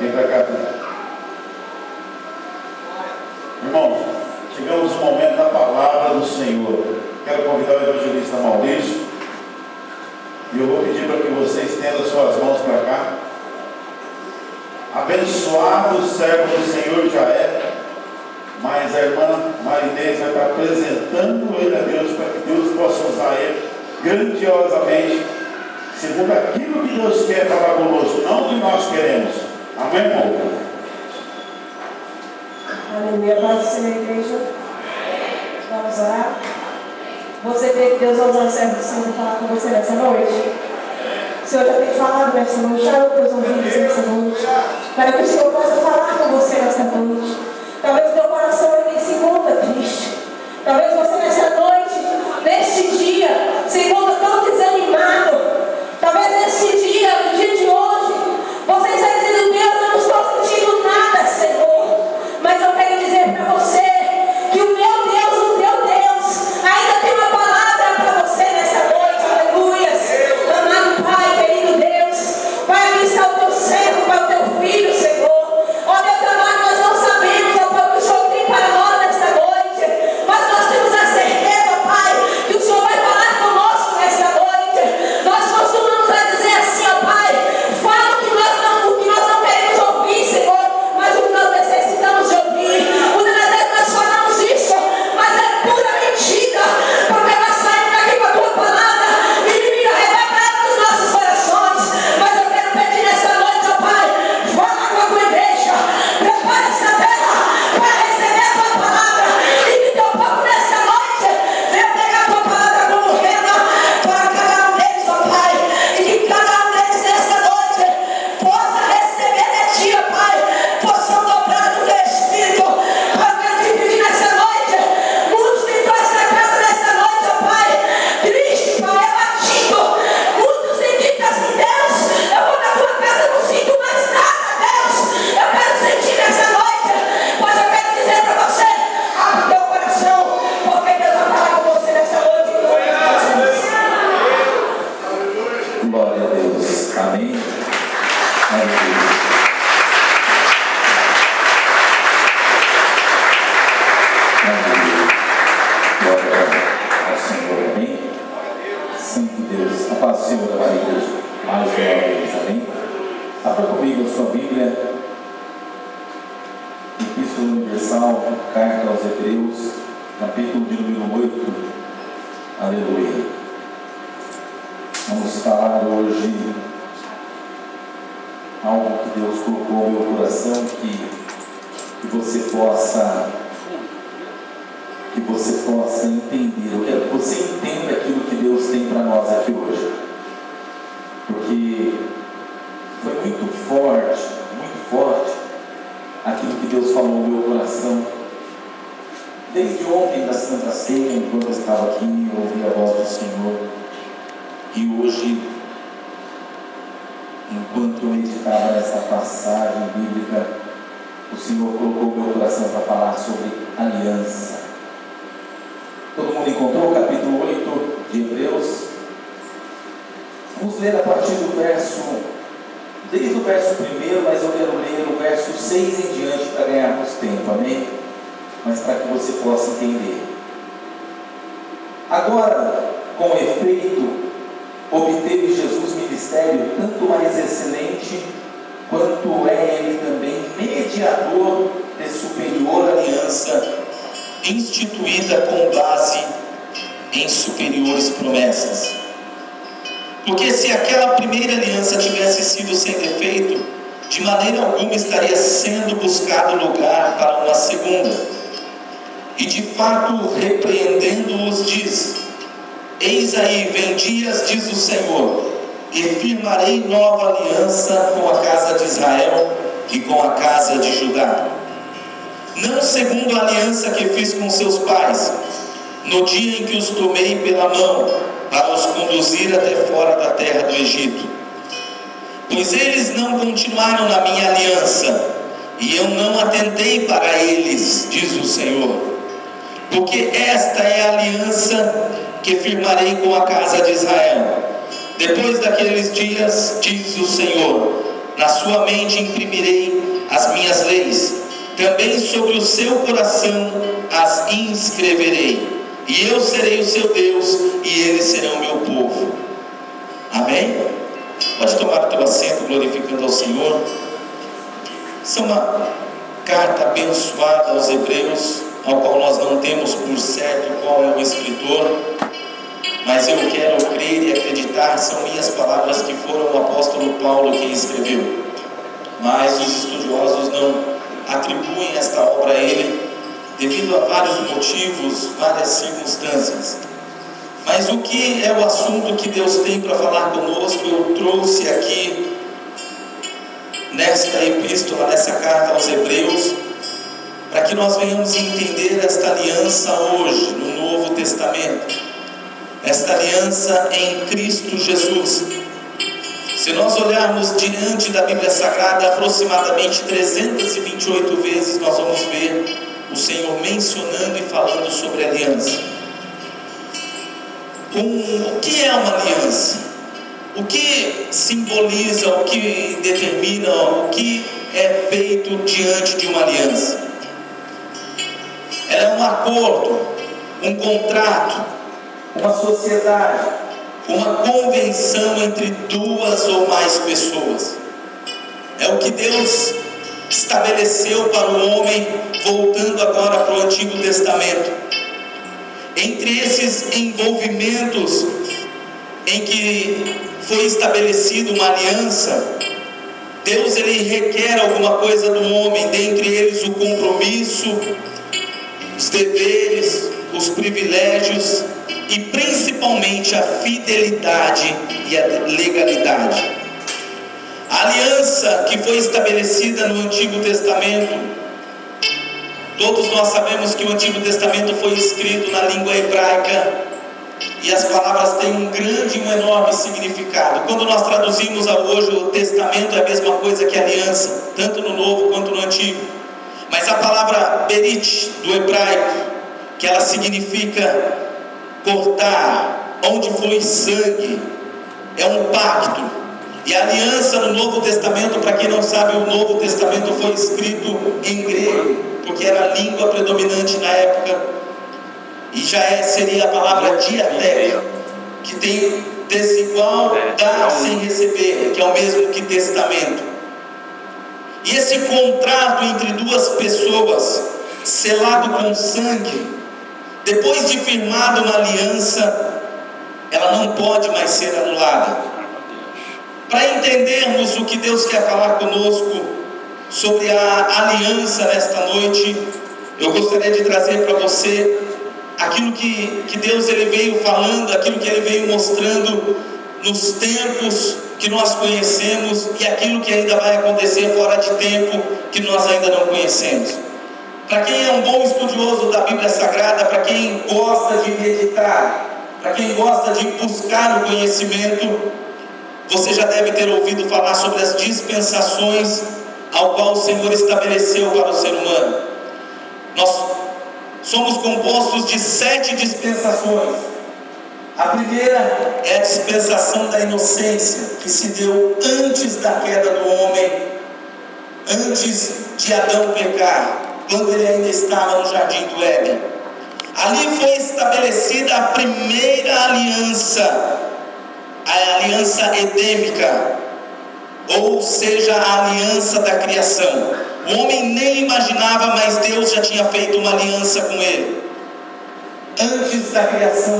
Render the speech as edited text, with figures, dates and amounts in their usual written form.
Vem para cá, filho. Irmãos, chegamos no momento da palavra do Senhor. Quero convidar o evangelista Maurício. E eu vou pedir para que você estenda suas mãos para cá. Abençoado o servo do Senhor já é, mas a irmã Marinês vai estar apresentando ele a Deus, para que Deus possa usar ele grandiosamente, segundo aquilo que Deus quer falar conosco, não o que nós queremos. Amém, irmão? Aleluia. Paz do Senhor, igreja. Vamos orar. Você crê que Deus vai usar o servo do Senhor para falar com você nessa noite? O Senhor já tem falado nessa noite, já ouviu teus ouvidos nessa noite, para que o Senhor possa falar com você nessa noite. Talvez o teu coração ele se encontra triste. Talvez você nessa noite, neste dia, se encontra tão desanimado. Talvez neste dia, no dia de hoje, você está dizendo: Deus, eu não estou sentindo nada, Senhor. Mas eu quero dizer para você que o meu Deus, o teu Deus, ainda tem uma palavra para você nessa noite. Aleluias. Amado Pai, querido Deus, vai abençoar o teu servo, para o teu filho, Senhor. Ó Deus amado, nós não sabemos, ó Pai, o que o Senhor tem para nós nessa noite, mas nós temos a certeza, Pai, que o Senhor vai falar conosco nessa noite. Nós costumamos dizer assim, ó Pai, fala o que nós não queremos ouvir, Senhor, mas o que nós necessitamos de ouvir. Muitas vezes nós falamos isso, mas é pura mentira, porque nós saímos daqui com a tua palavra e o inimigo arrebata ela dos nossos corações. Mas eu quero pedir nessa noite, ó Pai, fala com a tua igreja, prepara essa terra para receber a tua palavra, e que teu povo nessa noite venha pegar a tua palavra como rema para cada um deles, ó Pai, e que cada um deles nessa noite possa receber de ti, ó Pai, possam dobrar no teu espírito. Pai, eu quero te pedir nessa noite, muitos que estão nessa casa nessa noite, ó Pai, triste, Pai, abatido, muitos que dizem assim: Deus, eu vou na tua casa, não sinto mais nada, Deus, eu quero sentir nessa noite. Mas eu quero dizer para você: abre teu coração, porque Deus vai falar com você nessa noite, em nome de Jesus. Glória a Deus. Amém. Amém. Amém. Glória ao Senhor. Amém. Santo Deus. A paz do Senhor da igreja. Mais uma vez. Amém. Abra comigo a sua Bíblia. Epístola Universal, carta aos Hebreus, capítulo de número 8. Aleluia. Vamos falar hoje algo que Deus colocou no meu coração, que você possa entender. Eu quero que você entenda aquilo que Deus tem para nós aqui hoje, porque foi muito forte aquilo que Deus falou no meu coração. Desde ontem da Santa Ceia, enquanto eu estava aqui, eu ouvi a voz do Senhor. E hoje, enquanto eu meditava nessa passagem bíblica, o Senhor colocou o meu coração para falar sobre aliança. Todo mundo encontrou o capítulo 8 de Hebreus? Vamos ler a partir do verso, desde o verso 1, mas eu quero ler o verso 6 em diante para ganharmos tempo, amém? Mas para que você possa entender. Agora, com efeito, obteve Jesus ministério tanto mais excelente, quanto é ele também mediador de superior aliança, instituída com base em superiores promessas. Porque se aquela primeira aliança tivesse sido sem defeito, de maneira alguma estaria sendo buscado lugar para uma segunda. E de fato, repreendendo-os, diz: Eis aí, vem dias, diz o Senhor, e firmarei nova aliança com a casa de Israel e com a casa de Judá. Não segundo a aliança que fiz com seus pais, no dia em que os tomei pela mão, para os conduzir até fora da terra do Egito. Pois eles não continuaram na minha aliança, e eu não atentei para eles, diz o Senhor. Porque esta é a aliança que firmarei com a casa de Israel. Depois daqueles dias, diz o Senhor, na sua mente imprimirei as minhas leis, também sobre o seu coração as inscreverei, e eu serei o seu Deus, e eles serão meu povo. Amém? Pode tomar o teu assento, glorificando ao Senhor. Essa é uma carta abençoada aos Hebreus, ao qual nós não temos por certo qual é o escritor, mas eu quero crer e acreditar, são minhas palavras, que foram o apóstolo Paulo quem escreveu, mas os estudiosos não atribuem esta obra a ele, devido a vários motivos, várias circunstâncias. Mas o que é o assunto que Deus tem para falar conosco, eu trouxe aqui nesta epístola, nessa carta aos Hebreus, para que nós venhamos entender esta aliança hoje, no Novo Testamento, esta aliança em Cristo Jesus. Se nós olharmos diante da Bíblia Sagrada, aproximadamente 328 vezes nós vamos ver o Senhor mencionando e falando sobre aliança. O que é uma aliança? O que simboliza, o que determina, o que é feito diante de uma aliança? Ela é um acordo, um contrato, uma sociedade, uma convenção entre duas ou mais pessoas. É o que Deus estabeleceu para o homem, voltando agora para o Antigo Testamento. Entre esses envolvimentos em que foi estabelecida uma aliança, Deus ele requer alguma coisa do homem, dentre eles o compromisso, os deveres, os privilégios e principalmente a fidelidade e a legalidade. A aliança que foi estabelecida no Antigo Testamento, todos nós sabemos que o Antigo Testamento foi escrito na língua hebraica e as palavras têm um grande e um enorme significado. Quando nós traduzimos a hoje, o Testamento é a mesma coisa que aliança, tanto no Novo quanto no Antigo. Mas a palavra berit, do hebraico, que ela significa cortar, onde flui sangue, é um pacto. E a aliança no Novo Testamento, para quem não sabe, o Novo Testamento foi escrito em grego, porque era a língua predominante na época, e já seria a palavra diateca, que tem desigual, dar sem receber, que é o mesmo que testamento. E esse contrato entre duas pessoas, selado com sangue, depois de firmada uma aliança, ela não pode mais ser anulada. Para entendermos o que Deus quer falar conosco sobre a aliança nesta noite, eu gostaria de trazer para você aquilo que Deus ele veio falando, aquilo que ele veio mostrando nos tempos que nós conhecemos e aquilo que ainda vai acontecer fora de tempo que nós ainda não conhecemos. Para quem é um bom estudioso da Bíblia Sagrada, para quem gosta de meditar, para quem gosta de buscar o conhecimento, você já deve ter ouvido falar sobre as dispensações ao qual o Senhor estabeleceu para o ser humano. Nós somos compostos de 7 dispensações. A primeira é a dispensação da inocência, que se deu antes da queda do homem, antes de Adão pecar, quando ele ainda estava no jardim do Éden. Ali foi estabelecida a primeira aliança, a aliança edêmica, ou seja, a aliança da criação. O homem nem imaginava, mas Deus já tinha feito uma aliança com ele antes da criação